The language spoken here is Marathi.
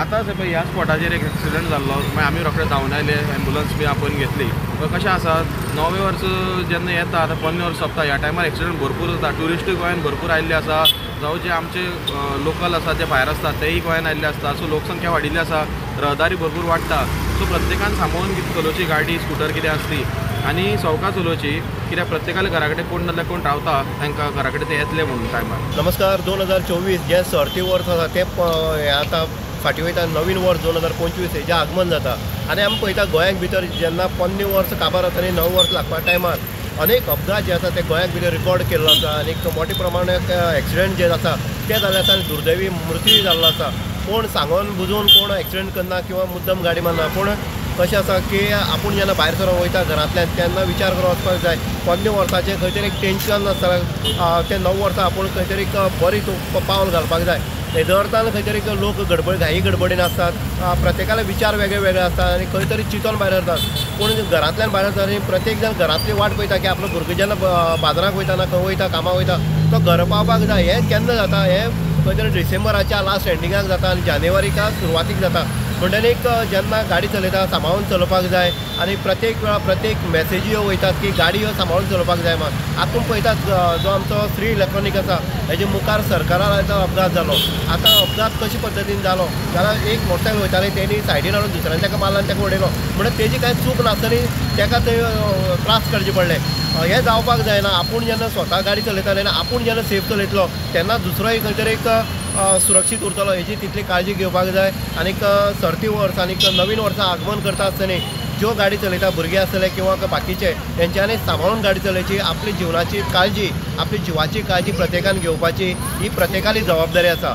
आता पळय ह्या स्पॉटाचेर एक एक्सिडंट जाल्लो मागीर आमी रोखडे धांवन आयले एम्बुलन्स बी आपण घेतली कशें आसा 9वें वर्स जेन्ना येता आतां 15वें वर्स सोंपता ह्या टायमार एक्सिडंट भरपूर जाता ट्युरिस्टूय गोंयान भरपूर आयिल्ले आसा जावं जे आमचे लोकल आसा जे भायर आसता तेय गोंयान आयिल्ले आसता सो लोकसंख्या वाडिल्ली आसा रहदारी भरपूर वाडटा सो प्रत्येकान सांबाळून चलोवची गाडी स्कुटर कितें आसती आनी सवका चलोवची कित्याक प्रत्येकाले घरा कडेन कोण नाल्यार कोण रावता तांकां घरा कडेन ते येतले म्हणून टायमार। नमस्कार 2024 जे सर्ती वर्स आसा ते आतां फाटी वयता नवीन वर्स 2025 हेजें आगमन जाता आनी आमी पळयता गोंयाक भितर जेन्ना 15 वर्स काबार जाता आनी 9 वर्स लागपा टायमार अनेक अपघात जे आसा ते गोंयाक भितर रिकॉर्ड केल्लो आसा आनी मोठ्या प्रमाणांत एक्सिडंट जे आसा ते जाल्ले आसा आनी दुर्दैवी मृत्यूय जाल्लो आसा। कोण सांगून बुजोवन कोण एक्सिडंट करना किंवा मुद्दम गाडी मारना पूण कशें आसा की आपूण जेन्ना भायर सरून वयता घरांतल्यान तेन्ना विचार करून वचपाक जाय 15 वर्साचें खंय तरी एक टेन्शन आसता ते 9 वर्सां आपूण खंय तरी बरी पावल घालपाक जाय हेजो अर्थान खंय तरी लोक घाई गडबडीन आसतात प्रत्येकाला विचार वेगळे वेगळे आसतात आनी खंय तरी चिंतून भायर सरतात पूण घरांतल्यान भायर सरता आनी प्रत्येक जण घरांतली वाट पळयता की आपलो भुरगो जेन्ना बाजाराक वयता ना खंय वयता कामाक वयता तो घर पावपाक जाय हें केन्ना जाता हें खंय तरी डिसेंबराच्या लास्ट एंडिंगाक जाता आनी जानेवारीच्या सुरवातीक जाता म्हणटकीर जेन्ना गाडी चलयता सांबाळून चलोवपाक जाय आनी प्रत्येक वेळा प्रत्येक मेसेजी ह्यो वयतात की गाडी ह्यो सांबाळून चलोवपाक जाय मात आपूण पळयतात जो आमचो श्री इलेक्ट्रॉनीक आसा हेजे मुखार सरकाराचो अपघात जालो आतां अपघात कशे पद्दतीन जालो जाल्यार एक मोटरसायकल वयताले तेणी सायडीन हाडून दुसऱ्यान ताका मारला आनी ताका उडयलो म्हणल्यार तेजी कांय चूक नासतनी ताका थंय त्रास करचे पडले हें जावपाक जायना आपूण जेन्ना स्वता गाडी चलयताले आनी आपूण जेन्ना सेफ चलयतलो तेन्ना दुसरोय खंय तरी एक सुरक्षीत उरतलो हेची तितली काळजी घेवपाक जाय आनीक सर्ती वर्स आनीक नवीन वर्सा आगमन करता आसतना ज्यो गाडी चलयता भुरगे आसतले किंवा बाकीचे तेंच्यांनी सांबाळून गाडी चलोवची आपली जिवनाची काळजी आपली जिवाची काळजी प्रत्येकान घेवपाची ही प्रत्येकाली जबाबदारी आसा।